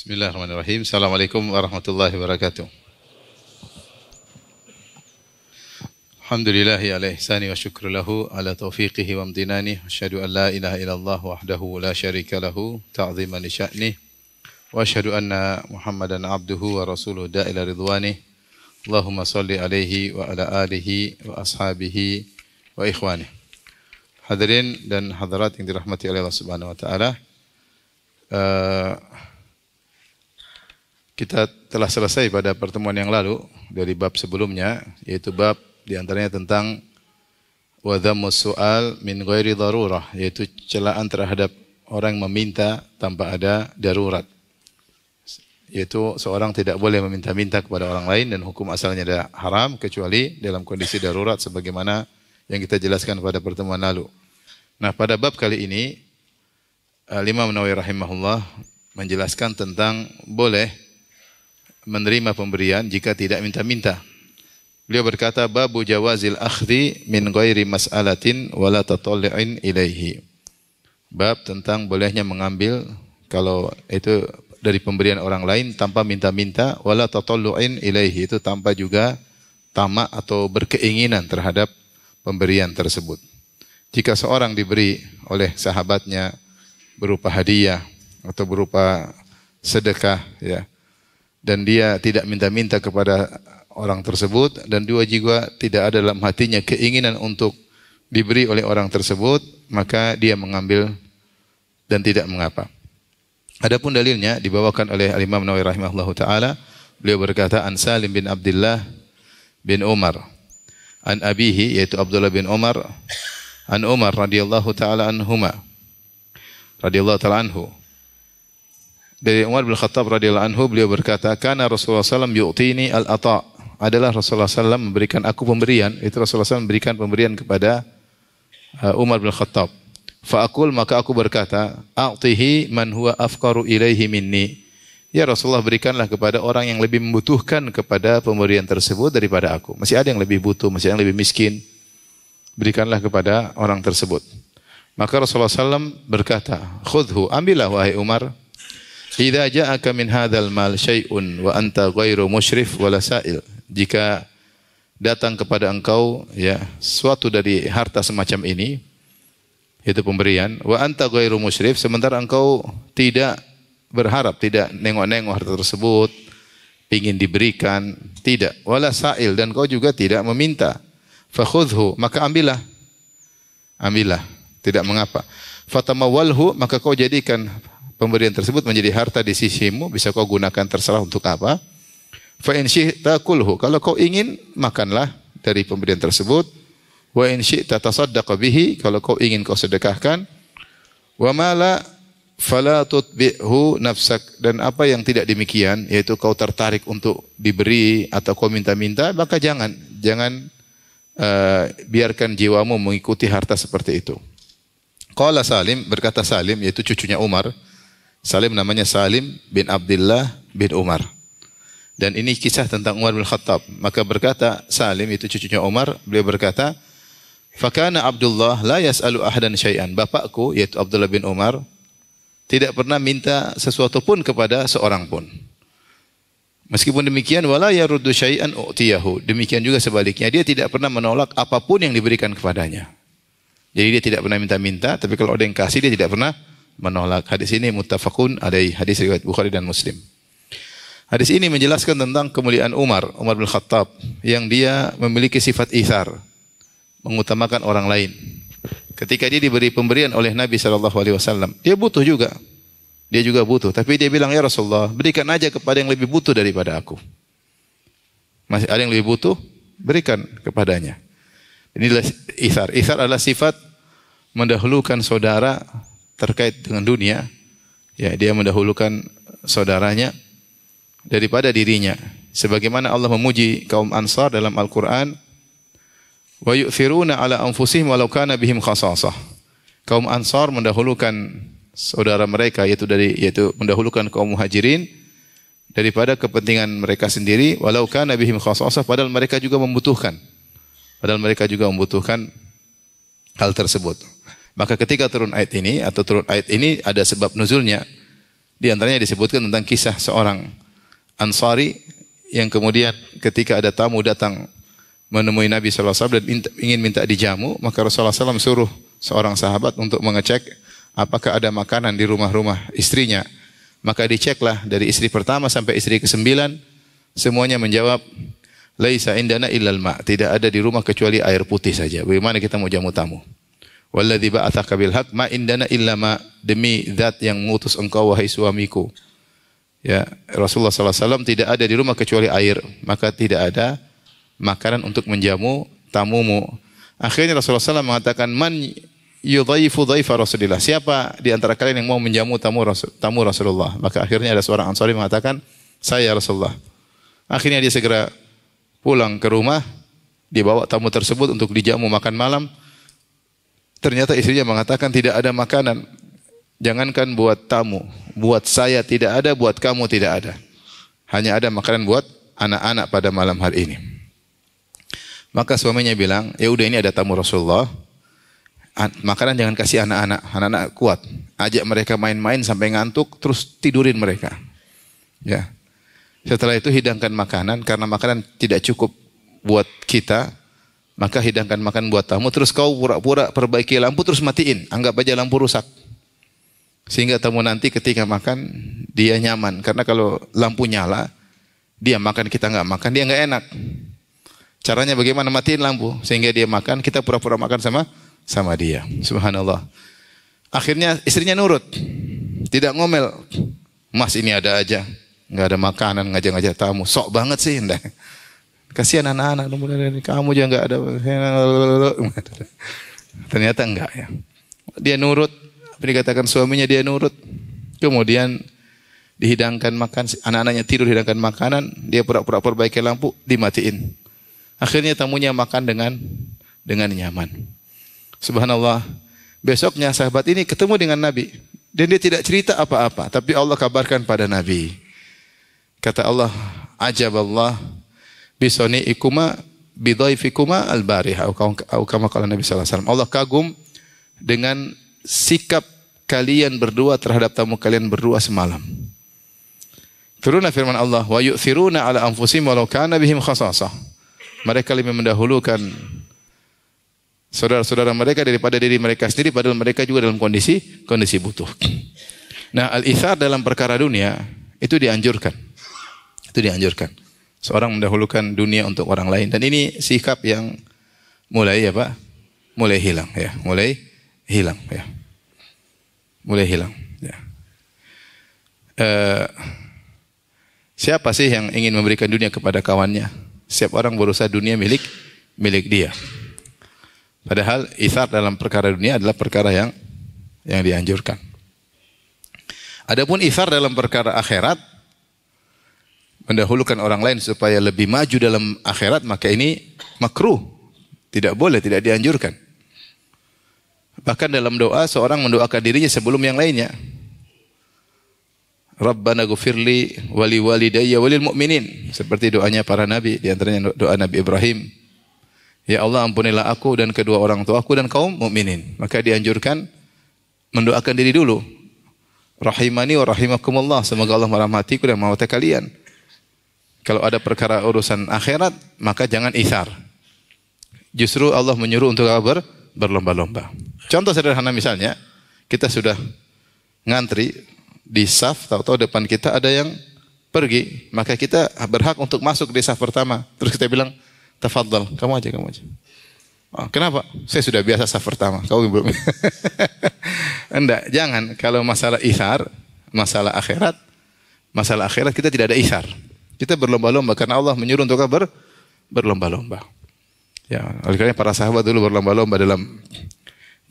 Bismillahirrahmanirrahim. Assalamualaikum warahmatullahi wabarakatuh. Alhamdulillahi ala ihsani wa syukru lahu ala taufiqihi wa amtinani. Asyhadu an la ilaha illallah wahdahu la syarika lahu ta'ziman li sya'nih. Wa asyhadu anna Muhammadan abduhu wa rasuluhu da'ila ridwanih. Allahumma salli alaihi wa ala alihi wa ashabihi wa ikhwanih. Hadirin dan hadirat yang dirahmati oleh Allah Subhanahu wa taala. Kita telah selesai pada pertemuan yang lalu dari bab sebelumnya, yaitu bab diantaranya tentang wa dhammus su'al min ghairi darurah, yaitu celaan terhadap orang meminta tanpa ada darurat. Yaitu seorang tidak boleh meminta-minta kepada orang lain dan hukum asalnya adalah haram kecuali dalam kondisi darurat sebagaimana yang kita jelaskan pada pertemuan lalu. Nah, pada bab kali ini Imam Nawawi rahimahullah menjelaskan tentang boleh menerima pemberian jika tidak minta-minta. Beliau berkata, babu jawazil akhdhi min ghairi mas'alatin wala tatallu'in ilaihi. Bab tentang bolehnya mengambil kalau itu dari pemberian orang lain tanpa minta-minta, wala tatallu'in ilaihi, itu tanpa juga tamak atau berkeinginan terhadap pemberian tersebut. Jika seorang diberi oleh sahabatnya berupa hadiah atau berupa sedekah, ya, dan dia tidak minta-minta kepada orang tersebut, dan dia juga tidak ada dalam hatinya keinginan untuk diberi oleh orang tersebut, maka dia mengambil dan tidak mengapa. Adapun dalilnya dibawakan oleh Imam Nawawi rahimahullahu taala, beliau berkata, an Salim bin Abdullah bin Umar an abihi, yaitu Abdullah bin Umar, an Umar radhiyallahu taala anhuma, radhiyallahu taala anhu, dari Umar bin Khattab radhiyallahu anhu, beliau berkata, kana Rasulullah SAW yu'tini al-ata', adalah Rasulullah SAW memberikan aku pemberian. Itu Rasulullah SAW memberikan pemberian kepada Umar bin Khattab. Fa'akul, maka aku berkata, a'tihi man huwa afqaru ilaihi minni. Ya Rasulullah, berikanlah kepada orang yang lebih membutuhkan kepada pemberian tersebut daripada aku. Masih ada yang lebih butuh, masih ada yang lebih miskin. Berikanlah kepada orang tersebut. Maka Rasulullah SAW berkata, khudhu, ambillah wahai Umar. Idza ja'aka min hadzal mal syai'un wa anta ghairu musyrif wala sa'il. Jika datang kepada engkau, ya, suatu dari harta semacam ini, yaitu pemberian, wa anta ghairu musyrif, sementara engkau tidak berharap, tidak nengok-nengok harta tersebut, ingin diberikan, tidak, wala sa'il, dan kau juga tidak meminta, fakhudhu, maka ambillah, tidak mengapa. Fatamawwalhu, maka kau jadikan pemberian tersebut menjadi harta di sisimu, bisa kau gunakan terserah untuk apa. Fa in syi'ta kulhu, kalau kau ingin makanlah dari pemberian tersebut. Wa in syi'ta tasaddaq bihi, kalau kau ingin kau sedekahkan. Wa ma la fala tutbi'hu nafsak, dan apa yang tidak demikian, yaitu kau tertarik untuk diberi atau kau minta-minta, maka jangan biarkan jiwamu mengikuti harta seperti itu. Qala Salim, berkata Salim, yaitu cucunya Umar. Salim namanya Salim bin Abdullah bin Umar. Dan ini kisah tentang Umar bin Khattab. Maka berkata Salim, itu cucunya Umar, beliau berkata, fakana Abdullah la yas'alu ahadan syai'an. Bapakku, yaitu Abdullah bin Umar, tidak pernah minta sesuatu pun kepada seorang pun. Meskipun demikian, wala yaruddu syai'an u'tiyahu. Demikian juga sebaliknya, dia tidak pernah menolak apapun yang diberikan kepadanya. Jadi dia tidak pernah minta-minta, tapi kalau ada yang kasih, dia tidak pernah menolak. Hadis ini muttafaqun alaihi, hadis riwayat Bukhari dan Muslim. Hadis ini menjelaskan tentang kemuliaan Umar bin Khattab, yang dia memiliki sifat itsar, mengutamakan orang lain. Ketika dia diberi pemberian oleh Nabi SAW, dia butuh juga. Dia juga butuh, tapi dia bilang, ya Rasulullah, berikan aja kepada yang lebih butuh daripada aku. Masih ada yang lebih butuh, berikan kepadanya. Inilah itsar. Itsar adalah sifat mendahulukan saudara terkait dengan dunia, ya, dia mendahulukan saudaranya daripada dirinya. Sebagaimana Allah memuji kaum Ansar dalam Al-Quran, wa yu'thiruna ala anfusihim walau kana bihim khasasah. Kaum Ansar mendahulukan saudara mereka, yaitu mendahulukan kaum Muhajirin daripada kepentingan mereka sendiri, walau kana bihim khasasah, padahal mereka juga membutuhkan. Hal tersebut. Maka ketika turun ayat ini ada sebab nuzulnya. Di antaranya disebutkan tentang kisah seorang Ansari yang kemudian ketika ada tamu datang menemui Nabi SAW dan ingin minta dijamu, maka Rasulullah SAW suruh seorang sahabat untuk mengecek apakah ada makanan di rumah-rumah istrinya. Maka diceklah dari istri pertama sampai istri ke-9, semuanya menjawab, laisa indana illal ma', tidak ada di rumah kecuali air putih saja. Bagaimana kita mau jamu tamu? Walladzi ba'atsaka bil haqq ma indana illa ma, demi zat yang mengutus engkau wahai suamiku. Ya, Rasulullah SAW tidak ada di rumah kecuali air, maka tidak ada makanan untuk menjamu tamumu. Akhirnya Rasulullah SAW mengatakan, man yudhaifu dhaifa Rasulillah, siapa di antara kalian yang mau menjamu tamu Rasulullah? Maka akhirnya ada seorang Ansari mengatakan, saya Rasulullah. Akhirnya dia segera pulang ke rumah, dibawa tamu tersebut untuk dijamu makan malam. Ternyata istrinya mengatakan tidak ada makanan. Jangankan buat tamu, buat saya tidak ada, buat kamu tidak ada. Hanya ada makanan buat anak-anak pada malam hari ini. Maka suaminya bilang, ya udah ini ada tamu Rasulullah. Makanan jangan kasih anak-anak, anak-anak kuat. Ajak mereka main-main sampai ngantuk, terus tidurin mereka. Ya. Setelah itu hidangkan makanan, karena makanan tidak cukup buat kita, maka hidangkan makan buat tamu, terus kau pura-pura perbaiki lampu, terus matiin, anggap aja lampu rusak. Sehingga tamu nanti ketika makan, dia nyaman. Karena kalau lampu nyala, dia makan, kita nggak makan, dia nggak enak. Caranya bagaimana? Matiin lampu, sehingga dia makan, kita pura-pura makan sama dia. Subhanallah. Akhirnya istrinya nurut, tidak ngomel. Mas ini ada aja, nggak ada makanan, ngajak-ngajak tamu. Sok banget sih, enggak. Kasihan anak-anak, kamu juga nggak ada. Ternyata enggak ya. Dia nurut, dikatakan suaminya dia nurut. Kemudian dihidangkan makan, anak-anaknya tidur dihidangkan makanan, dia pura-pura perbaiki lampu, dimatiin. Akhirnya tamunya makan dengan nyaman. Subhanallah. Besoknya sahabat ini ketemu dengan Nabi dan dia tidak cerita apa-apa, tapi Allah kabarkan pada Nabi. Kata Allah, ajaballah bisani'ikuma bidhaifikuma al-barihah, atau kama qala Nabi sallallahu alaihi wasallam. Allah kagum dengan sikap kalian berdua terhadap tamu kalian berdua semalam. Turunlah firman Allah, wa yu'thiruna ala anfusihim walau kana bihim khasasah. Mereka lebih mendahulukan saudara-saudara mereka daripada diri mereka sendiri, padahal mereka juga dalam kondisi butuh. Nah, al-ithar dalam perkara dunia itu dianjurkan. Itu dianjurkan. Seorang mendahulukan dunia untuk orang lain, dan ini sikap yang mulai hilang ya, mulai hilang ya. Siapa sih yang ingin memberikan dunia kepada kawannya? Setiap orang berusaha dunia milik dia. Padahal ithar dalam perkara dunia adalah perkara yang dianjurkan. Adapun ithar dalam perkara akhirat, mendahulukan orang lain supaya lebih maju dalam akhirat, maka ini makruh. Tidak boleh, tidak dianjurkan. Bahkan dalam doa, seorang mendoakan dirinya sebelum yang lainnya. Rabbana ghufirli wali walidayya walil mu'minin. Seperti doanya para nabi, di antaranya doa Nabi Ibrahim. Ya Allah, ampunilah aku dan kedua orang tuaku dan kaum mukminin. Maka dianjurkan mendoakan diri dulu. Rahimani wa rahimakumullah. Semoga Allah merahmatiku dan merahmati kalian. Kalau ada perkara urusan akhirat, maka jangan ithar. Justru Allah menyuruh untuk berlomba-lomba. Contoh sederhana misalnya, kita sudah ngantri di saf, tahu-tahu depan kita ada yang pergi, maka kita berhak untuk masuk di saf pertama. Terus kita bilang, tafadhal, kamu aja. Oh, kenapa? Saya sudah biasa saf pertama, kau belum. Enggak, jangan. Kalau masalah ithar, masalah akhirat kita tidak ada ithar. Kita berlomba-lomba karena Allah menyuruh untuk berlomba-lomba. Ya, oleh karena para sahabat dulu berlomba-lomba dalam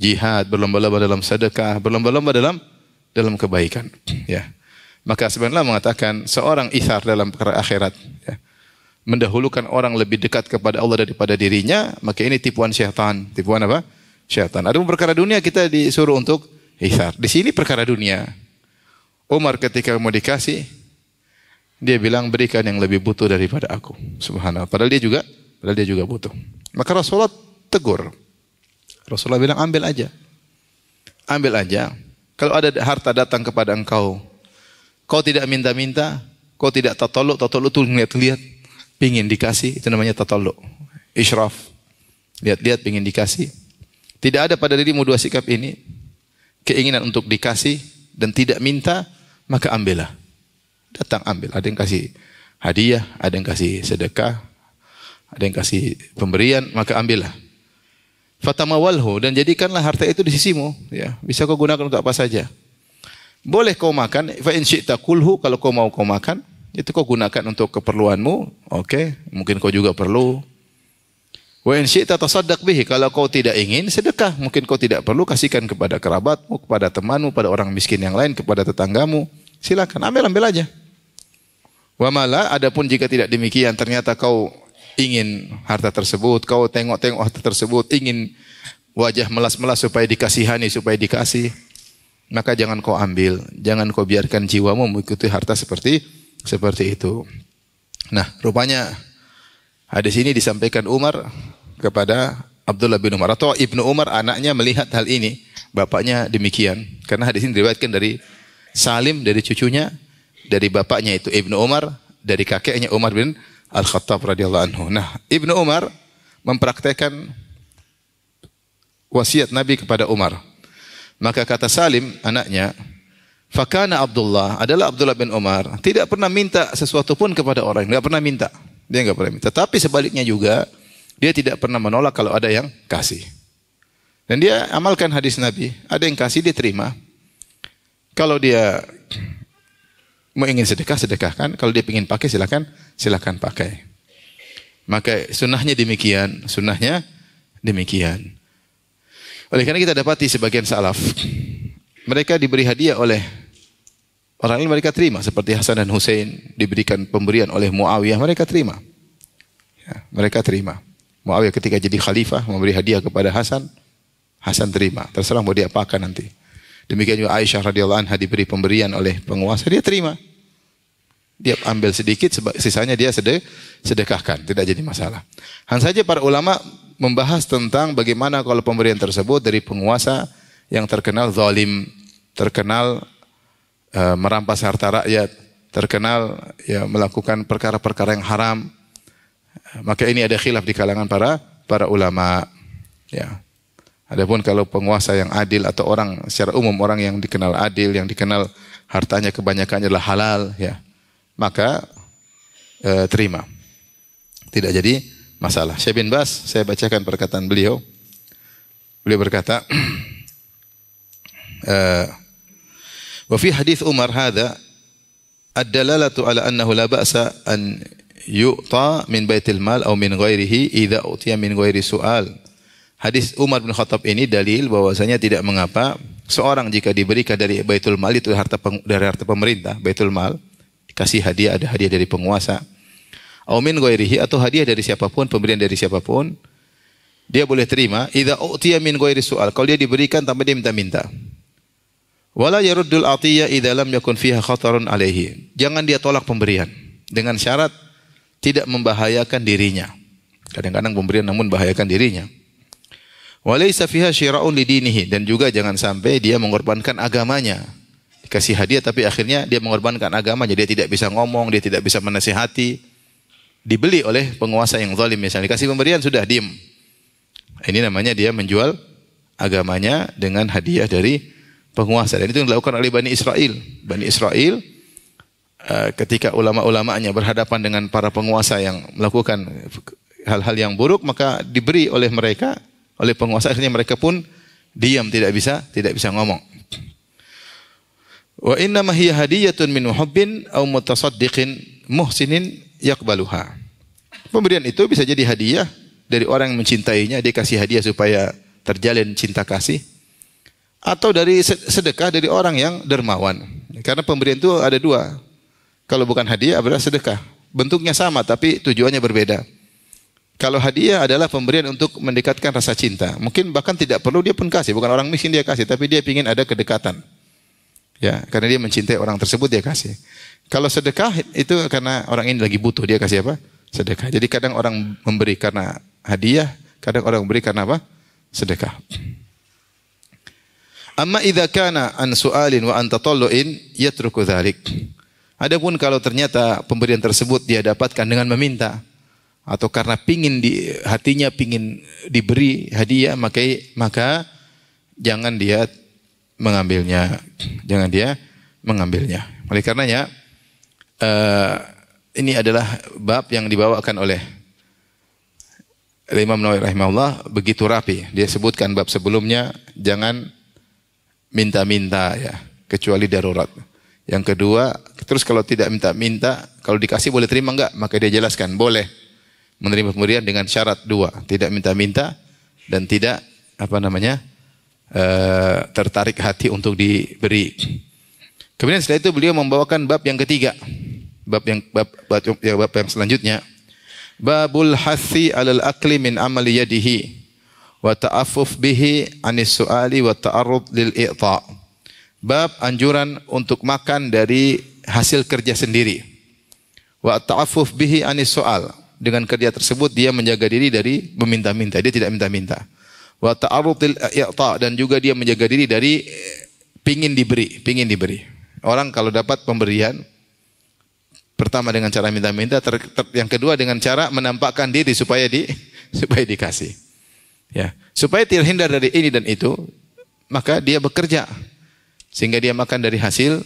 jihad, berlomba-lomba dalam sedekah, berlomba-lomba dalam kebaikan. Ya. Maka sebenarnya mengatakan seorang ithar dalam perkara akhirat, ya, mendahulukan orang lebih dekat kepada Allah daripada dirinya, maka ini tipuan syaitan. Tipuan apa? Syaitan. Ada perkara dunia kita disuruh untuk ithar. Di sini perkara dunia. Umar ketika mau dikasih, dia bilang berikan yang lebih butuh daripada aku. Subhanallah. Padahal dia juga butuh. Maka Rasulullah tegur. Rasulullah bilang ambil aja. Kalau ada harta datang kepada engkau Kau tidak minta-minta, kau tidak tataluk. Tataluk itu lihat-lihat, pingin dikasih, itu namanya tataluk. Isyraf, lihat-lihat pingin dikasih. Tidak ada pada dirimu dua sikap ini. Keinginan untuk dikasih dan tidak minta, maka ambillah. Datang ambil. Ada yang kasih hadiah, ada yang kasih sedekah, ada yang kasih pemberian, maka ambillah. Fatamawalhu, dan jadikanlah harta itu di sisimu. Ya, bisa kau gunakan untuk apa saja. Boleh kau makan, fa in syi'ta kulhu, kalau kau mau kau makan, itu kau gunakan untuk keperluanmu. Oke, mungkin kau juga perlu. Wa in syi'ta tasaddaq bihi, kalau kau tidak ingin sedekah, mungkin kau tidak perlu, kasihkan kepada kerabatmu, kepada temanmu, pada orang miskin yang lain, kepada tetanggamu. Silakan, ambil aja. Wa mala, adapun jika tidak demikian, ternyata kau ingin harta tersebut, kau tengok-tengok harta tersebut, ingin wajah melas-melas supaya dikasihani, supaya dikasih, maka jangan kau ambil, jangan kau biarkan jiwamu mengikuti harta seperti itu. Nah, rupanya hadis ini disampaikan Umar kepada Abdullah bin Umar, atau Ibnu Umar anaknya melihat hal ini, bapaknya demikian. Karena hadis ini diriwayatkan dari Salim, dari cucunya, dari bapaknya itu Ibnu Umar, dari kakeknya Umar bin Al-Khattab radhiyallahu anhu. Nah, Ibnu Umar mempraktekkan wasiat Nabi kepada Umar. Maka kata Salim, anaknya, fakana Abdullah, adalah Abdullah bin Umar, tidak pernah minta sesuatu pun kepada orang, tidak pernah minta. Dia enggak pernah minta. Tapi sebaliknya juga, dia tidak pernah menolak kalau ada yang kasih. Dan dia amalkan hadis Nabi, ada yang kasih dia terima. Kalau dia mau ingin sedekah, sedekahkan. Kalau dia ingin pakai, silakan pakai. Maka sunnahnya demikian, Oleh karena kita dapati sebagian salaf, mereka diberi hadiah oleh orang lain, mereka terima. Seperti Hasan dan Husain diberikan pemberian oleh Muawiyah, mereka terima. Ya, mereka terima. Muawiyah ketika jadi khalifah memberi hadiah kepada Hasan, Hasan terima. Terserah mau diapakan nanti. Demikian juga Aisyah radhiyallahu anha diberi pemberian oleh penguasa, dia terima. Dia ambil sedikit, sisanya dia sedekahkan, tidak jadi masalah. Hanya saja para ulama membahas tentang bagaimana kalau pemberian tersebut dari penguasa yang terkenal zalim, terkenal merampas harta rakyat, terkenal ya melakukan perkara-perkara yang haram. Maka ini ada khilaf di kalangan para ulama. Ya. Adapun kalau penguasa yang adil atau orang secara umum orang yang dikenal adil, yang dikenal hartanya kebanyakannya adalah halal, ya, maka terima. Tidak jadi masalah. Syekh bin Baz, saya bacakan perkataan beliau. Beliau berkata, wa fi hadits Umar hadza ad-dalalatu ala annahu la ba'sa an yu'ta min baitil mal aw min ghairihi idza utiya min ghairi su'al. Hadis Umar bin Khattab ini dalil bahwasanya tidak mengapa seorang jika diberikan dari baitul mal, itu dari harta pemerintah, baitul mal, dikasih hadiah, ada hadiah dari penguasa, au min ghairihi, atau hadiah dari siapapun, pemberian dari siapapun, dia boleh terima idza utiya min ghairi su'al, kalau dia diberikan tanpa dia minta-minta. Wala yaruddul atiyya idza lam yakun fiha khatarun alaihi. Jangan dia tolak pemberian dengan syarat tidak membahayakan dirinya. Kadang-kadang pemberian namun membahayakan dirinya. Walaysa fiha syira'un lidinihi, dan juga jangan sampai dia mengorbankan agamanya. Dikasih hadiah tapi akhirnya dia mengorbankan agamanya, dia tidak bisa ngomong, dia tidak bisa menasihati. Dibeli oleh penguasa yang zalim misalnya, dikasih pemberian sudah diam. Ini namanya dia menjual agamanya dengan hadiah dari penguasa. Dan itu yang dilakukan oleh Bani Israel. Bani Israel ketika ulama-ulamanya berhadapan dengan para penguasa yang melakukan hal-hal yang buruk, maka diberi oleh mereka, oleh penguasa, akhirnya mereka pun diam, tidak bisa ngomong. Wa inna ma hiya hadiyatun min muhibbin aw mutasaddiqin muhsinin yaqbaluha. Pemberian itu bisa jadi hadiah dari orang yang mencintainya, dia kasih hadiah supaya terjalin cinta kasih, atau dari sedekah dari orang yang dermawan. Karena pemberian itu ada dua. Kalau bukan hadiah adalah sedekah. Bentuknya sama tapi tujuannya berbeda. Kalau hadiah adalah pemberian untuk mendekatkan rasa cinta. Mungkin bahkan tidak perlu dia pun kasih. Bukan orang miskin dia kasih, tapi dia ingin ada kedekatan. Ya, karena dia mencintai orang tersebut dia kasih. Kalau sedekah itu karena orang ini lagi butuh, dia kasih apa? Sedekah. Jadi kadang orang memberi karena hadiah, kadang orang memberi karena apa? Sedekah. Amma idza kana an su'alin wa an tatallu'in yatruku dzalik. Adapun kalau ternyata pemberian tersebut dia dapatkan dengan meminta atau karena hatinya pingin diberi hadiah, maka jangan dia mengambilnya. Jangan dia mengambilnya. Oleh karenanya ini adalah bab yang dibawakan oleh Imam Nawawi rahimahullah begitu rapi. Dia sebutkan bab sebelumnya jangan minta-minta ya, kecuali darurat. Yang kedua, terus kalau tidak minta-minta, kalau dikasih boleh terima enggak? Maka dia jelaskan, boleh menerima pemberian dengan syarat dua, tidak minta-minta dan tidak tertarik hati untuk diberi. Kemudian setelah itu beliau membawakan bab yang ketiga. Bab yang selanjutnya, babul hathi 'alal akli min amali yadihi wa ta'affuf bihi 'anis su'ali wa ta'arrud lil i'ta'. Bab anjuran untuk makan dari hasil kerja sendiri. Wa ta'affuf bihi 'anis su'al. Dengan kerja tersebut dia menjaga diri dari meminta-minta, dia tidak minta-minta. Wa ta'arrud lil i'ta', dan juga dia menjaga diri dari pingin diberi. Orang kalau dapat pemberian, pertama dengan cara minta-minta, yang kedua dengan cara menampakkan diri supaya dikasih. Ya, supaya terhindar dari ini dan itu, maka dia bekerja sehingga dia makan dari hasilnya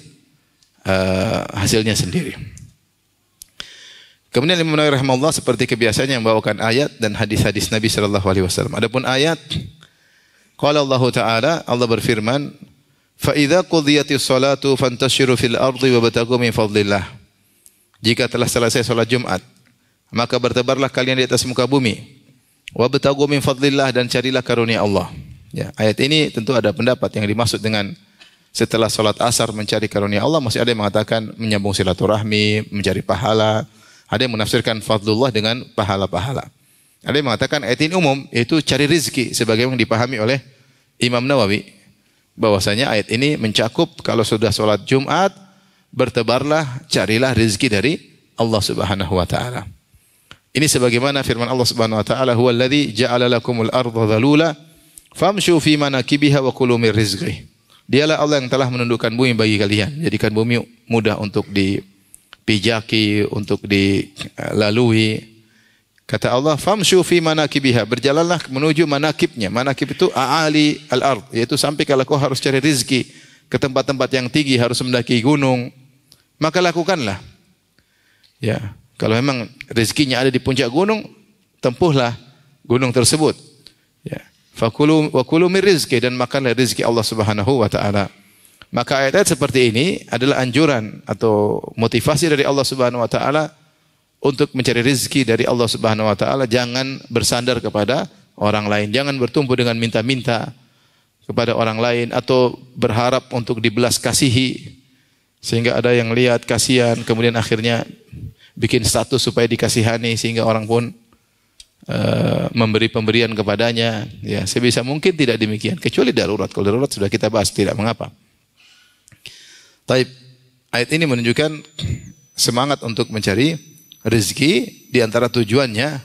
sendiri. Kemudian Imam Nawawi rahimahullah seperti kebiasaannya membawakan ayat dan hadis-hadis Nabi sallallahu alaihi wasallam. Adapun ayat, qala Allah Ta'ala, Allah berfirman, "Fa idza qudiyatis salatu fantashiru fil ardi wabtaghu min fadlillah." Jika telah selesai salat Jumat, maka bertebarlah kalian di atas muka bumi. Wabtaghu min fadlillah, dan carilah karunia Allah. Ya, ayat ini tentu ada pendapat yang dimaksud dengan setelah salat asar mencari karunia Allah, masih ada yang mengatakan menyambung silaturahmi, mencari pahala. Ada yang menafsirkan fadlullah dengan pahala-pahala. Ada yang mengatakan ayat ini umum, yaitu cari rizki, sebagaimana dipahami oleh Imam Nawawi. Bahwasanya ayat ini mencakup kalau sudah salat Jumat, bertebarlah, carilah rizki dari Allah Subhanahu wa taala. Ini sebagaimana firman Allah Subhanahu wa taala, "Huwallazi ja'ala lakumul arda dzalula famshu fi manakibiha wa kulu mir rizqihi." Dialah Allah yang telah menundukkan bumi bagi kalian, jadikan bumi mudah untuk dipijaki, untuk dilalui. Kata Allah, "Famshu fi manakibiha." Berjalanlah menuju manakibnya. Manakib itu a'ali al-ard, yaitu sampai kalau kau harus cari rezeki ke tempat-tempat yang tinggi, harus mendaki gunung, maka lakukanlah. Ya, kalau memang rezekinya ada di puncak gunung, tempuhlah gunung tersebut. Ya. Fakulu wa kulu min rizqi, dan makanlah rezeki Allah Subhanahu wa taala. Maka ayat-ayat seperti ini adalah anjuran atau motivasi dari Allah Subhanahu wa taala untuk mencari rezeki dari Allah Subhanahu wa taala. Jangan bersandar kepada orang lain, jangan bertumpu dengan minta-minta kepada orang lain atau berharap untuk dibelas kasihi sehingga ada yang lihat kasihan kemudian akhirnya bikin status supaya dikasihani sehingga orang pun memberi pemberian kepadanya. Ya, sebisa mungkin tidak demikian, kecuali darurat. Kalau darurat sudah kita bahas, tidak mengapa. Taib, ayat ini menunjukkan semangat untuk mencari rezeki, di antara tujuannya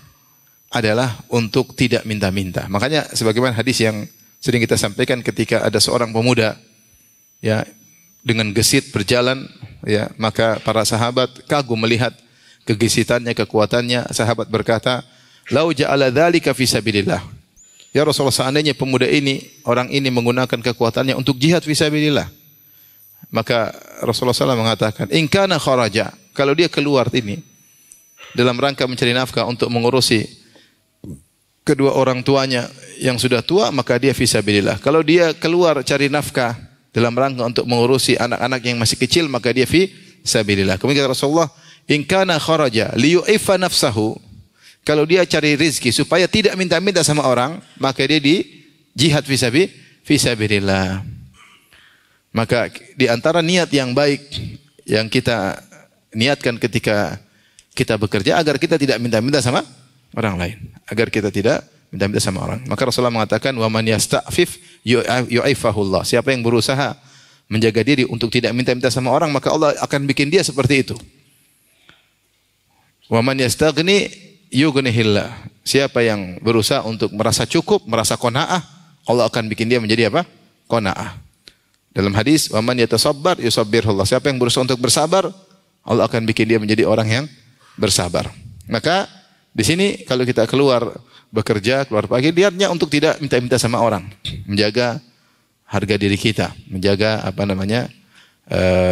adalah untuk tidak minta-minta. Makanya sebagaimana hadis yang sering kita sampaikan, ketika ada seorang pemuda ya dengan gesit berjalan, ya, maka para sahabat kagum melihat kegesitannya, kekuatannya. Sahabat berkata, "Lau ja'ala dzalika fi sabilillah." Ya Rasulullah, seandainya pemuda ini, orang ini menggunakan kekuatannya untuk jihad fi sabilillah. Maka Rasulullah SAW mengatakan, "In kana kharaja." Kalau dia keluar ini dalam rangka mencari nafkah untuk mengurusi kedua orang tuanya yang sudah tua, maka dia fi sabilillah. Kalau dia keluar cari nafkah dalam rangka untuk mengurusi anak-anak yang masih kecil, maka dia fi sabilillah. Kemudian Rasulullah, "In kana kharaja liyu'iffa nafsahu." Kalau dia cari rezeki supaya tidak minta-minta sama orang, maka dia di jihad fi sabilillah. Maka di antara niat yang baik yang kita niatkan ketika kita bekerja, agar kita tidak minta-minta sama orang lain, agar kita tidak minta-minta sama orang. Maka Rasulullah mengatakan, "Wa man yasta'fif yu'ifahullah." Siapa yang berusaha menjaga diri untuk tidak minta-minta sama orang, maka Allah akan bikin dia seperti itu. Wa man yastaghni yughnihillah. Siapa yang berusaha untuk merasa cukup, merasa qanaah, Allah akan bikin dia menjadi apa? Qanaah. Dalam hadis, "Wa man yatasabbar yusabbirullah." Siapa yang berusaha untuk bersabar, Allah akan bikin dia menjadi orang yang bersabar. Maka di sini kalau kita keluar bekerja, keluar pagi, lihatnya untuk tidak minta-minta sama orang, menjaga harga diri kita, menjaga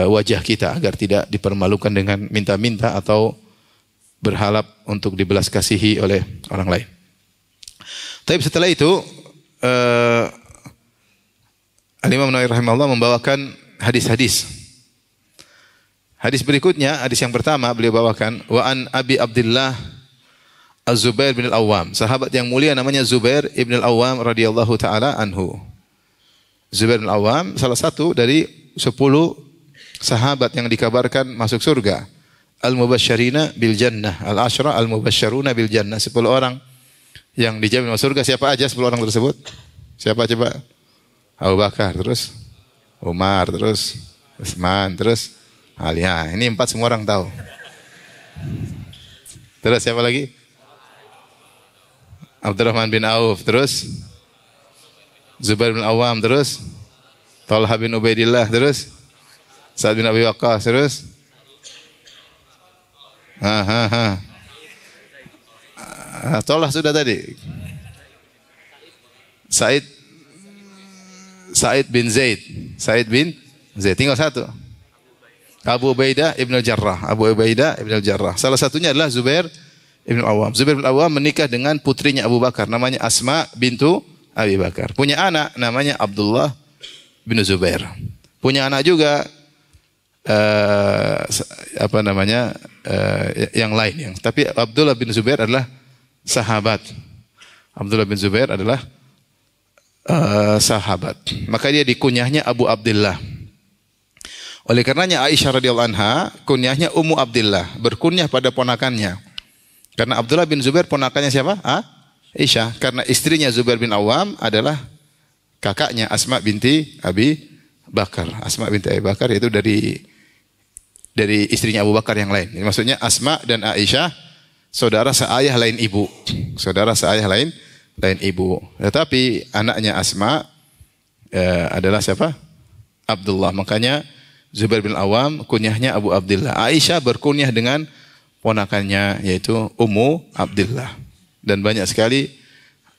wajah kita agar tidak dipermalukan dengan minta-minta atau berharap untuk dibelas kasihi oleh orang lain. Tapi setelah itu Al-Imam Nawawi rahimahullah membawakan hadis-hadis. Hadis berikutnya, hadis yang pertama beliau bawakan, wa an Abi Abdullah Az-Zubair bin Al-Awwam. Sahabat yang mulia namanya Zubair bin Al-Awwam radhiyallahu taala anhu. Zubair bin Al-Awwam salah satu dari 10 sahabat yang dikabarkan masuk surga. Al-Mubasysyirina bil Jannah, al-Asyra al-Mubasysyiruna bil Jannah. 10 orang yang dijamin masuk surga. Siapa aja 10 orang tersebut? Siapa coba? Abu Bakar, terus Umar, terus Utsman, terus Ali. Ini 4 semua orang tahu. Terus siapa lagi? Abdurrahman bin Auf, terus Zubair bin Awam, terus Talha bin Ubaidillah, terus Sa'ad bin Abi Waqqas, terus Talha sudah tadi. Sa'id bin Zaid. Tinggal satu. Abu Ubaidah ibn al-Jarrah. Salah satunya adalah Zubair ibn al-Awwam. Zubair bin al-Awwam menikah dengan putrinya Abu Bakar. Namanya Asma bintu Abi Bakar. Punya anak namanya Abdullah bin Zubair. Punya anak juga yang lain. Tapi Abdullah bin Zubair adalah sahabat. Sahabat. Maka dia dikunyahnya Abu Abdullah. Oleh karenanya Aisyah radhiyallahu anha kunyahnya Ummu Abdullah, berkunyah pada ponakannya. Karena Abdullah bin Zubair ponakannya siapa? Aisyah. Karena istrinya Zubair bin Awam adalah kakaknya Asma binti Abi Bakar. Asma binti Abi Bakar yaitu dari istrinya Abu Bakar yang lain. Maksudnya Asma dan Aisyah saudara seayah lain ibu. Tetapi anaknya Asma adalah siapa? Abdullah. Makanya Zubair bin Awam kunyahnya Abu Abdullah. Aisyah berkunyah dengan ponakannya yaitu Ummu Abdullah. Dan banyak sekali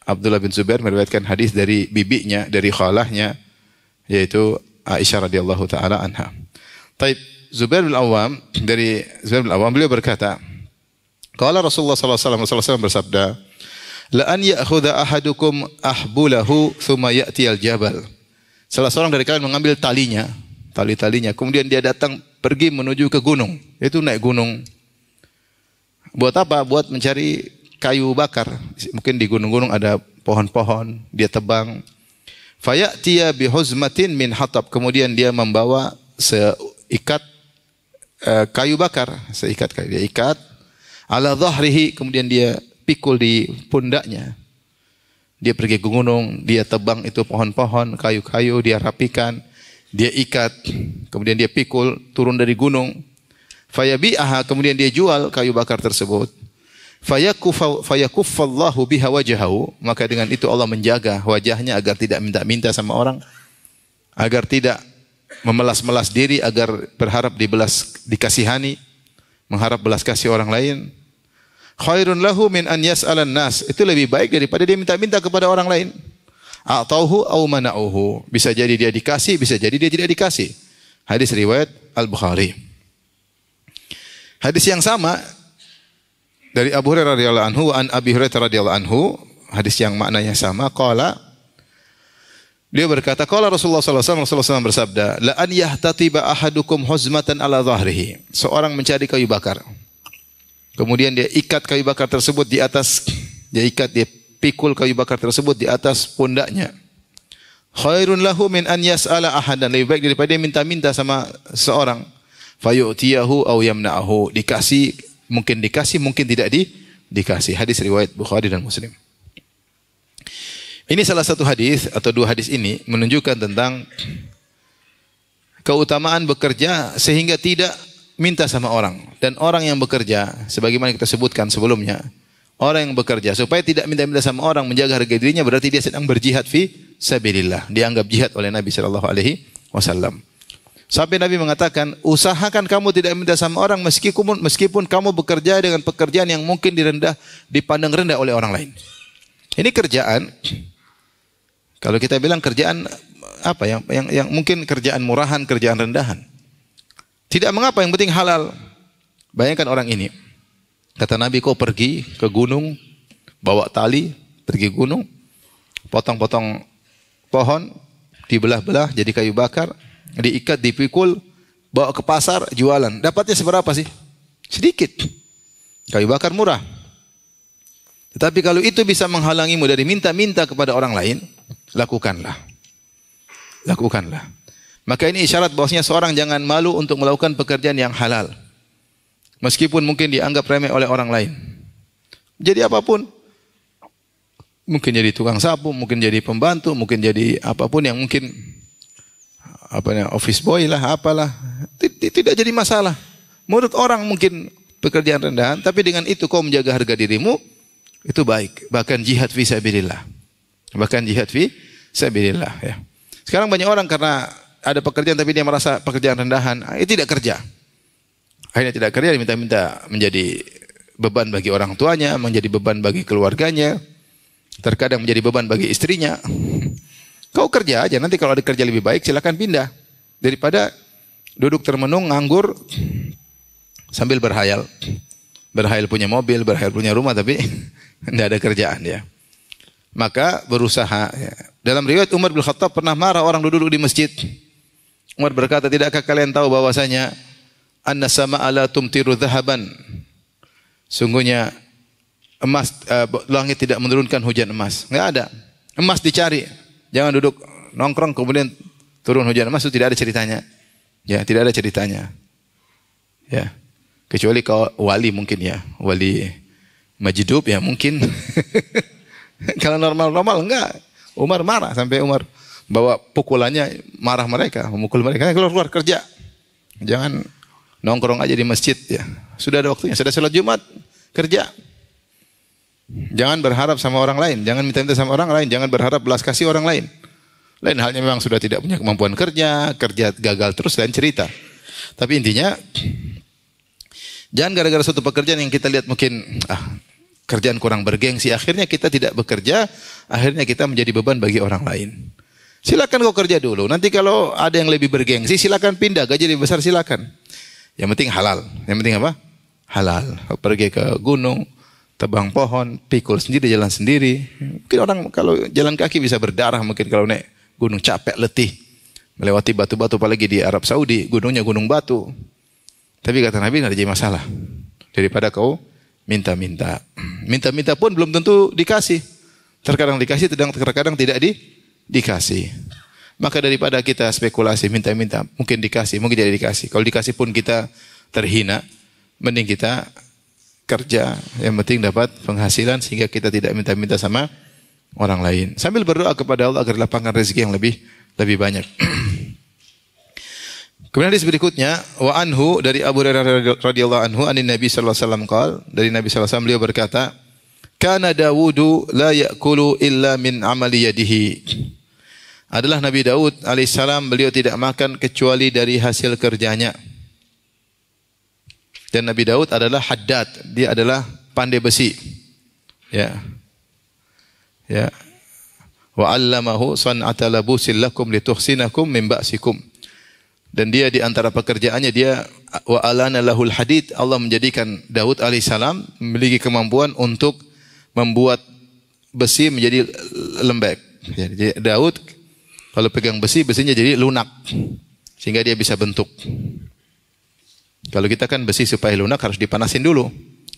Abdullah bin Zubair meriwayatkan hadis dari bibinya, dari khalahnya yaitu Aisyah radhiyallahu taala anha. Taib Zubair bin Awam beliau berkata, qala Rasulullah sallallahu alaihi wasallam bersabda, la an ya'khudha ahadukum ahbulahu thumma ya'ti al-jabal. Salah seorang dari kalian mengambil talinya, kemudian dia datang pergi menuju ke gunung. Itu naik gunung. Buat apa? Buat mencari kayu bakar. Mungkin di gunung-gunung ada pohon-pohon, dia tebang. Fayatiya bihuzmatin min hatab. Kemudian dia membawa seikat kayu bakar, dia ikat ala dhahrihi, kemudian dia pikul di pundaknya. Dia pergi ke gunung, dia tebang itu pohon-pohon, kayu-kayu, dia rapikan, dia ikat, kemudian dia pikul turun dari gunung. Fayabi'aha, kemudian dia jual kayu bakar tersebut. Fayakuffallahu biha wajahahu, maka dengan itu Allah menjaga wajahnya agar tidak minta-minta sama orang, agar tidak memelas-melas diri, agar berharap dikasihani, mengharap belas kasih orang lain. Khairun lahu min an yas'alan nas. Itu lebih baik daripada dia minta-minta kepada orang lain. A'tauhu aw mana'uhu. Bisa jadi dia dikasih, bisa jadi dia tidak dikasih. Hadis riwayat Al-Bukhari. Hadis yang sama dari Abu Hurairah radhiyallahu anhu wa an Abi Hurairah radhiyallahu anhu, hadis yang maknanya sama, qala, dia berkata, qala Rasulullah sallallahu alaihi wasallam bersabda, la an yahtatiba ahadukum huzmatan ala dhahrihi. Seorang mencari kayu bakar. Kemudian dia ikat kayu bakar tersebut di atas, dia pikul kayu bakar tersebut di atas pundaknya. Khairun lahu min an yas'ala ahadan. Lebih baik daripada dia minta-minta sama seorang. Fayu'tiyahu aw yamna'ahu. Mungkin dikasih, mungkin tidak dikasih. Hadis riwayat Bukhari dan Muslim. Ini salah satu hadis atau dua hadis ini menunjukkan tentang keutamaan bekerja sehingga tidak minta sama orang. Dan orang yang bekerja, sebagaimana kita sebutkan sebelumnya, orang yang bekerja supaya tidak minta-minta sama orang, menjaga harga dirinya, berarti dia sedang berjihad fi sabilillah. Dianggap jihad oleh Nabi sallallahu alaihi wasallam. Sampai Nabi mengatakan, usahakan kamu tidak minta sama orang meskipun kamu bekerja dengan pekerjaan yang mungkin dipandang rendah oleh orang lain. Ini kerjaan, kalau kita bilang kerjaan apa yang mungkin kerjaan murahan, kerjaan rendahan. Tidak mengapa, yang penting halal. Bayangkan orang ini, kata Nabi, kau pergi ke gunung, bawa tali, pergi gunung, potong-potong pohon, dibelah-belah jadi kayu bakar, diikat, dipikul, bawa ke pasar, jualan. Dapatnya seberapa sih? Sedikit. Kayu bakar murah. Tetapi kalau itu bisa menghalangimu dari minta-minta kepada orang lain, lakukanlah. Lakukanlah. Maka ini isyarat bahwasanya seorang jangan malu untuk melakukan pekerjaan yang halal. Meskipun mungkin dianggap remeh oleh orang lain. Jadi apapun. Mungkin jadi tukang sapu, mungkin jadi pembantu, mungkin jadi apapun yang mungkin office boy lah, apalah. Tidak jadi masalah. Menurut orang mungkin pekerjaan rendahan, tapi dengan itu kau menjaga harga dirimu, itu baik. Bahkan jihad fi sabilillah. Bahkan jihad fi sabilillah, ya. Sekarang banyak orang karena ada pekerjaan tapi dia merasa pekerjaan rendahan, itu tidak kerja. Akhirnya tidak kerja, diminta-minta menjadi beban bagi orang tuanya, menjadi beban bagi keluarganya, terkadang menjadi beban bagi istrinya. Kau kerja aja, nanti kalau ada kerja lebih baik silakan pindah. Daripada duduk termenung, nganggur, sambil berhayal. Berhayal punya mobil, berhayal punya rumah, tapi tidak ada kerjaan ya. Maka berusaha. Ya. Dalam riwayat Umar bin Khattab pernah marah orang duduk di masjid. Umar berkata, tidakkah kalian tahu bahwasanya anna sama'a la tumtiru dhahaban. Sungguhnya emas, langit tidak menurunkan hujan emas. Enggak ada. Emas dicari. Jangan duduk nongkrong kemudian turun hujan emas, itu tidak ada ceritanya. Ya, tidak ada ceritanya. Ya. Kecuali kau wali mungkin ya, wali majdub ya mungkin. Kalau normal-normal enggak. Umar marah sampai Umar bawa pukulannya, marah mereka, memukul mereka. Keluar kerja. Jangan nongkrong aja di masjid ya. Sudah ada waktunya, sudah salat Jumat, kerja. Jangan berharap sama orang lain, jangan minta-minta sama orang lain, jangan berharap belas kasih orang lain. Lain halnya memang sudah tidak punya kemampuan kerja gagal terus, lain cerita. Tapi intinya, jangan gara-gara suatu pekerjaan yang kita lihat mungkin kerjaan kurang bergengsi, akhirnya kita tidak bekerja, akhirnya kita menjadi beban bagi orang lain. Silakan kau kerja dulu, nanti kalau ada yang lebih bergengsi, silakan pindah, gaji lebih besar silakan. Yang penting halal. Yang penting apa? Halal. Kau pergi ke gunung, tebang pohon, pikul sendiri, jalan sendiri. Mungkin orang kalau jalan kaki bisa berdarah, mungkin kalau naik gunung capek, letih. Melewati batu-batu, apalagi di Arab Saudi, gunungnya gunung batu. Tapi kata Nabi, tidak ada masalah. Daripada kau minta-minta. Minta-minta pun belum tentu dikasih. Terkadang dikasih, terkadang tidak dikasih. Maka daripada kita spekulasi, minta-minta, mungkin dikasih, mungkin tidak dikasih. Kalau dikasih pun kita terhina, mending kita kerja, yang penting dapat penghasilan sehingga kita tidak minta-minta sama orang lain. Sambil berdoa kepada Allah agar lapangkan rezeki yang lebih banyak. Kemudian hadis berikutnya, wa anhu dari Abu Hurairah radhiyallahu anhu anin Nabi sallallahu alaihi wasallam qaal, dari Nabi sallallahu alaihi wasallam beliau berkata, kana Dawudu la ya'kulu illa min amali yadihi. Adalah Nabi Daud alaihissalam, beliau tidak makan kecuali dari hasil kerjanya. Dan Nabi Daud adalah haddad, dia adalah pandai besi. Ya. Ya. Wa 'allamahu san'ata labusin lakum lituhsinakum min ba'sikum. Dan dia di antara pekerjaannya dia wa alana lahul hadid, Allah menjadikan Daud alaihissalam memiliki kemampuan untuk membuat besi menjadi lembek. Ya, jadi Daud kalau pegang besi, besinya jadi lunak sehingga dia bisa bentuk. Kalau kita kan besi supaya lunak harus dipanasin dulu.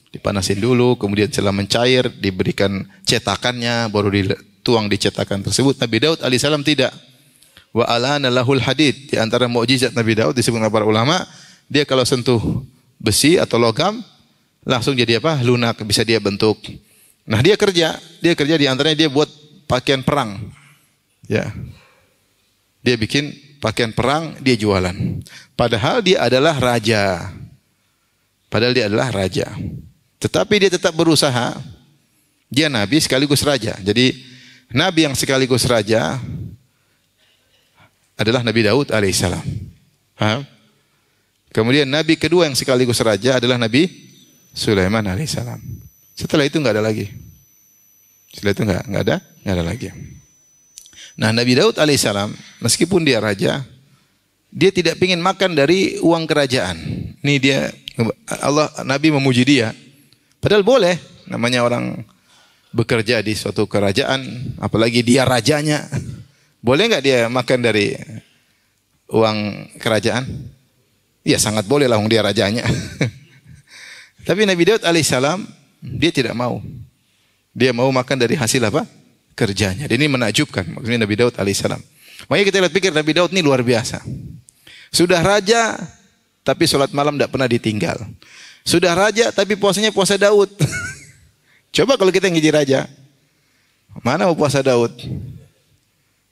Dipanasin dulu, kemudian setelah mencair diberikan cetakannya, baru dituang di cetakan tersebut. Nabi Daud alaihissalam tidak. Wa alana lahul hadid. Di antara mukjizat Nabi Daud disebut para ulama, dia kalau sentuh besi atau logam langsung jadi apa? Lunak, bisa dia bentuk. Nah, dia kerja di antaranya dia buat pakaian perang. Ya. Dia bikin pakaian perang, dia jualan. Padahal dia adalah raja. Tetapi dia tetap berusaha. Dia nabi sekaligus raja. Jadi nabi yang sekaligus raja adalah Nabi Daud alaihissalam. Paham? Kemudian nabi kedua yang sekaligus raja adalah Nabi Sulaiman alaihissalam. Setelah itu enggak ada lagi. Setelah itu enggak ada lagi. Nah, Nabi Daud alaihissalam meskipun dia raja, dia tidak ingin makan dari uang kerajaan. Ini dia Nabi memuji dia. Padahal boleh, namanya orang bekerja di suatu kerajaan, apalagi dia rajanya. Boleh enggak dia makan dari uang kerajaan? Ya sangat boleh lah, dia rajanya. Tapi Nabi Daud alaihissalam dia tidak mau. Dia mau makan dari hasil apa? Kerjanya. Dan ini menakjubkan. Maksudnya Nabi Daud alaihissalam. Makanya kita lihat pikir Nabi Daud ini luar biasa. Sudah raja, tapi sholat malam tidak pernah ditinggal. Sudah raja, tapi puasanya puasa Daud. Coba kalau kita ngiji raja, mana mau puasa Daud?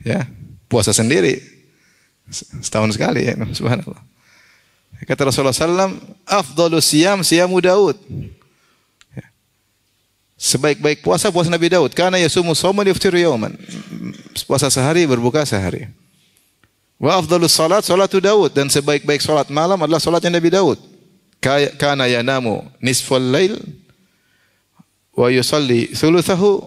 Ya, puasa sendiri. Setahun sekali ya, subhanallah. Kata Rasulullah SAW, afdhalus siyam siyamu Daud. Sebaik-baik puasa Nabi Daud. Karena yasumu shawman yuftiru yawman. Puasa sehari, berbuka sehari. Wa afdhalus salat salatu Daud. Dan sebaik-baik salat malam adalah salatnya Nabi Daud. Kana yanamu nisfal lail wa yusalli thuluthahu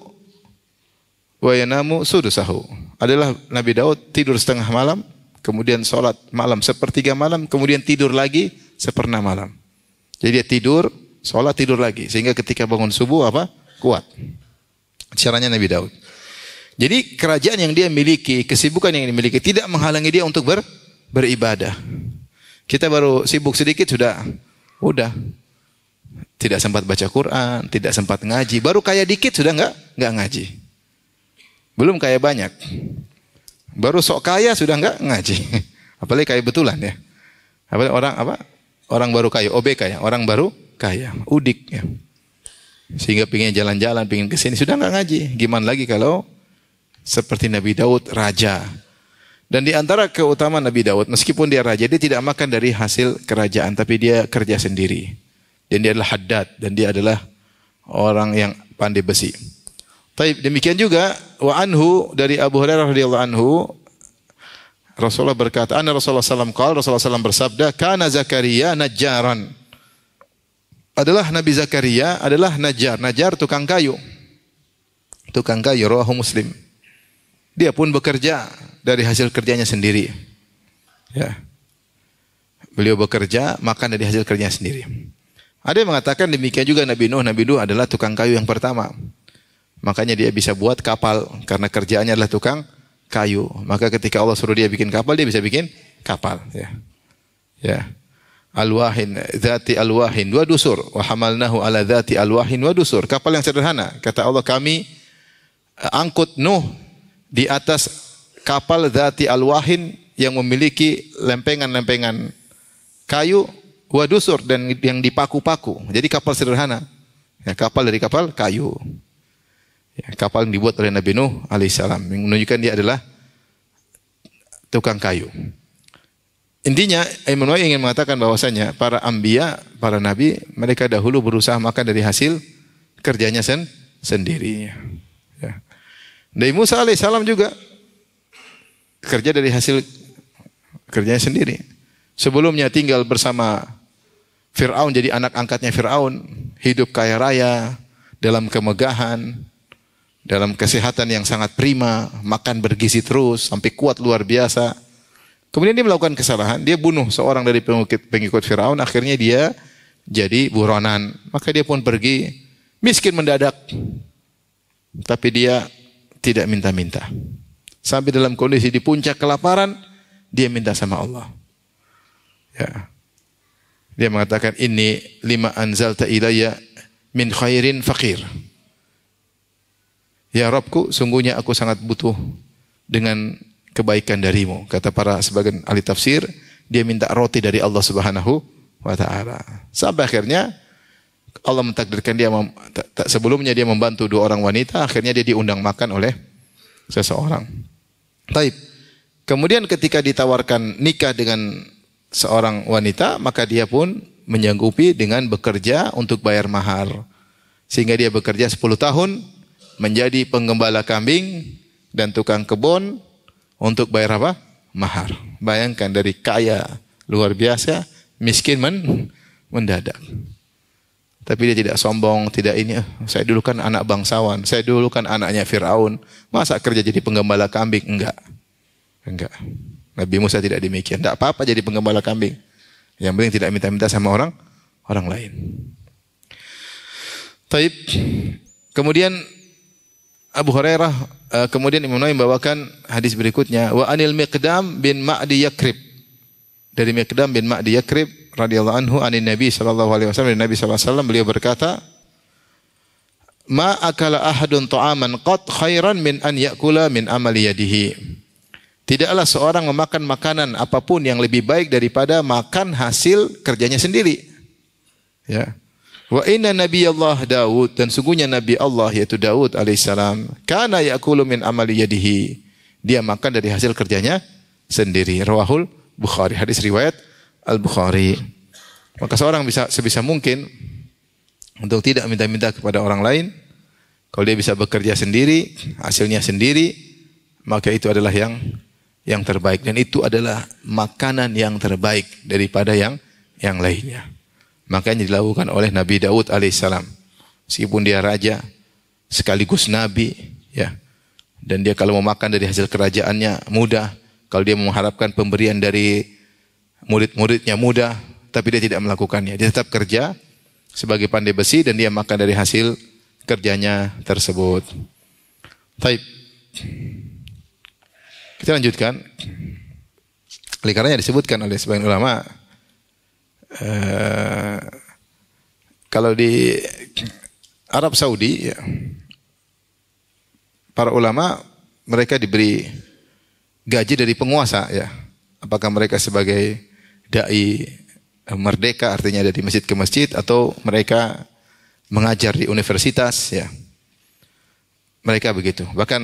wa yanamu sudusahu. Adalah Nabi Daud tidur setengah malam, kemudian sholat malam sepertiga malam, kemudian tidur lagi seperempat malam. Jadi dia tidur, sholat, tidur lagi. Sehingga ketika bangun subuh apa? Kuat. Caranya Nabi Daud. Jadi kerajaan yang dia miliki, kesibukan yang dia miliki tidak menghalangi dia untuk beribadah. Kita baru sibuk sedikit sudah tidak sempat baca Quran, tidak sempat ngaji. Baru kaya dikit sudah enggak ngaji. Belum kaya banyak. Baru sok kaya sudah enggak ngaji. Apalagi kaya betulan ya. Apalagi orang baru kaya, OBK ya, orang baru kaya, udik ya. Sehingga pingin jalan-jalan, pingin ke sini sudah enggak ngaji. Gimana lagi kalau seperti Nabi Daud raja. Dan di antara keutamaan Nabi Daud, meskipun dia raja, dia tidak makan dari hasil kerajaan, tapi dia kerja sendiri. Dan dia adalah haddad, dan dia adalah orang yang pandai besi. Taib, demikian juga wa anhu dari Abu Hurairah radhiyallahu anhu, Rasulullah berkata, anna Rasulullah sallallahu alaihi wasallam Rasulullah sallallahu bersabda, kana Zakaria najjaran. Adalah Nabi Zakaria adalah najjar. Najjar tukang kayu. Tukang kayu, rawahu Muslim. Dia pun bekerja dari hasil kerjanya sendiri. Ya. Beliau bekerja, makan dari hasil kerjanya sendiri. Ada yang mengatakan demikian juga Nabi Nuh. Nabi Nuh adalah tukang kayu yang pertama. Makanya dia bisa buat kapal karena kerjaannya adalah tukang kayu. Maka ketika Allah suruh dia bikin kapal, dia bisa bikin kapal. Ya. Ya. Alwahin, dzati alwahin wa dusur. Wa hamalnahu ala dzati alwahin wa dusur. Kapal yang sederhana. Kata Allah, kami angkut Nuh di atas kapal dzati alwahin yang memiliki lempengan-lempengan kayu wa dusur dan yang dipaku-paku. Jadi kapal sederhana. Ya, kapal dari kapal kayu. Ya, kapal yang dibuat oleh Nabi Nuh alaihissalam yang menunjukkan dia adalah tukang kayu. Intinya Imam Nawawi ingin mengatakan bahwasanya para anbiya, para nabi, mereka dahulu berusaha makan dari hasil kerjanya sendiri. Ya. Nabi Musa alaihissalam juga kerja dari hasil kerjanya sendiri. Sebelumnya tinggal bersama Fir'aun, jadi anak angkatnya Fir'aun, hidup kaya raya, dalam kemegahan, dalam kesehatan yang sangat prima, makan bergizi terus, sampai kuat luar biasa. Kemudian dia melakukan kesalahan, dia bunuh seorang dari pengikut Fir'aun, akhirnya dia jadi buronan. Maka dia pun pergi, miskin mendadak. Tapi dia tidak minta-minta. Sampai dalam kondisi di puncak kelaparan, dia minta sama Allah. Ya. Dia mengatakan, inni lima anzalta ilayya min khairin faqir. Ya Rabbku, sungguhnya aku sangat butuh dengan kebaikan darimu. Kata para sebagian ahli tafsir, dia minta roti dari Allah Subhanahu wa taala. Sampai akhirnya Allah mentakdirkan dia sebelumnya dia membantu dua orang wanita, akhirnya dia diundang makan oleh seseorang. Taib. Kemudian ketika ditawarkan nikah dengan seorang wanita, maka dia pun menyanggupi dengan bekerja untuk bayar mahar. Sehingga dia bekerja 10 tahun menjadi penggembala kambing dan tukang kebun untuk bayar apa? mahar. Bayangkan dari kaya luar biasa, miskin mendadak. Tapi dia tidak sombong, tidak ini. Saya dulu kan anak bangsawan, saya dulu kan anaknya Fir'aun. Masa kerja jadi penggembala kambing? Enggak. Nabi Musa tidak demikian. Tidak apa-apa jadi penggembala kambing. Yang penting tidak minta-minta sama orang lain. Taib. Kemudian Abu Hurairah, kemudian Imam Nawawi membawakan hadis berikutnya, wa anil Miqdam bin Ma'di Yakrib. Dari Miqdam bin Ma'di Yakrib radhiyallahu anhu anin Nabi sallallahu alaihi wasallam, Nabi sallallahu alaihi wasallam beliau berkata, "Ma akala ahadun ta'aman qad khairan min an ya'kula min amali yadihi." Tidaklah seorang memakan makanan apapun yang lebih baik daripada makan hasil kerjanya sendiri. Ya. Wa inna nabiyallah Daud, dan sungguhnya Nabi Allah yaitu Daud alaihissalam, kana ya'kulu min amali yadihi. Dia makan dari hasil kerjanya sendiri. Rawahul Bukhari, hadis riwayat Al-Bukhari. Maka seorang bisa sebisa mungkin untuk tidak minta-minta kepada orang lain. Kalau dia bisa bekerja sendiri, hasilnya sendiri, maka itu adalah yang terbaik, dan itu adalah makanan yang terbaik daripada yang lainnya. Makanya dilakukan oleh Nabi Daud alaihissalam. Meskipun dia raja sekaligus nabi, ya. Dan dia kalau mau makan dari hasil kerajaannya mudah. Kalau dia mengharapkan pemberian dari murid-muridnya mudah, tapi dia tidak melakukannya. Dia tetap kerja sebagai pandai besi dan dia makan dari hasil kerjanya tersebut. Baik. Kita lanjutkan. Oleh karenanya disebutkan oleh sebagian ulama, kalau di Arab Saudi, ya, para ulama mereka diberi gaji dari penguasa, ya. Apakah mereka sebagai dai merdeka, artinya dari masjid ke masjid, atau mereka mengajar di universitas, ya. Mereka begitu. Bahkan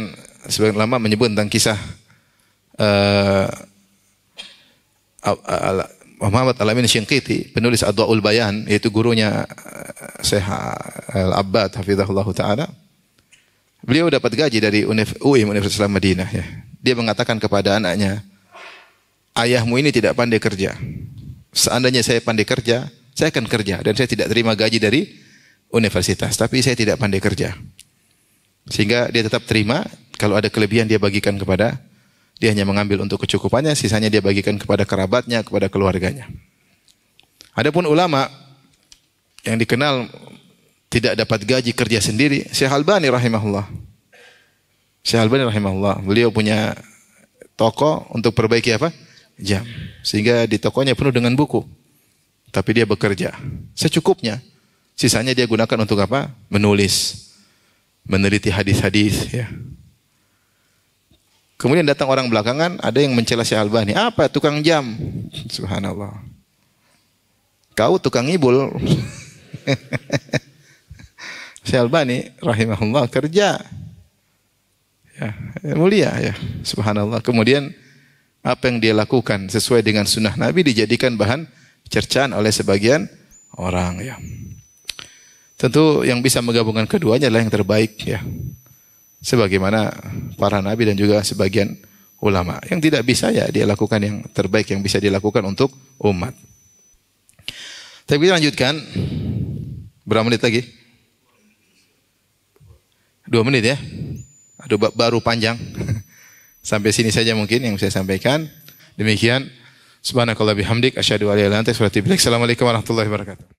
sebagian ulama menyebut tentang kisah Muhammad Al-Amin Shinqiti, penulis Adwa'ul Bayan, yaitu gurunya Syekh Al-Abbad hafizahullah taala. Beliau dapat gaji dari UIM, Universitas Islam Madinah, ya. Dia mengatakan kepada anaknya, ayahmu ini tidak pandai kerja. Seandainya saya pandai kerja, saya akan kerja dan saya tidak terima gaji dari universitas, tapi saya tidak pandai kerja. Sehingga dia tetap terima, kalau ada kelebihan dia bagikan kepada, dia hanya mengambil untuk kecukupannya, sisanya dia bagikan kepada kerabatnya, kepada keluarganya. Adapun ulama yang dikenal tidak dapat gaji kerja sendiri, Syekh Albani rahimahullah. Syekh Albani rahimahullah, beliau punya toko untuk perbaiki apa? Jam. Sehingga di tokonya penuh dengan buku. Tapi dia bekerja secukupnya. Sisanya dia gunakan untuk apa? Menulis, meneliti hadis-hadis, ya. Kemudian datang orang belakangan, ada yang mencela Syekh Albani, apa tukang jam? Subhanallah. Kau tukang ngibul. Syekh Albani rahimahullah kerja, ya, mulia, ya, subhanallah. Kemudian apa yang dia lakukan sesuai dengan sunnah Nabi dijadikan bahan cercaan oleh sebagian orang, ya. Tentu yang bisa menggabungkan keduanya adalah yang terbaik, ya. Sebagaimana para nabi dan juga sebagian ulama. Yang tidak bisa, ya dia lakukan yang terbaik yang bisa dilakukan untuk umat. Tapi kita lanjutkan. Berapa menit lagi? 2 menit, ya. Aduh, baru panjang. Sampai sini saja mungkin yang saya sampaikan. Demikian. Subhanakallah bihamdik asyhadu an la ilaha illa anta astaghfiruka wa atubu ilaik. Assalamualaikum warahmatullahi wabarakatuh.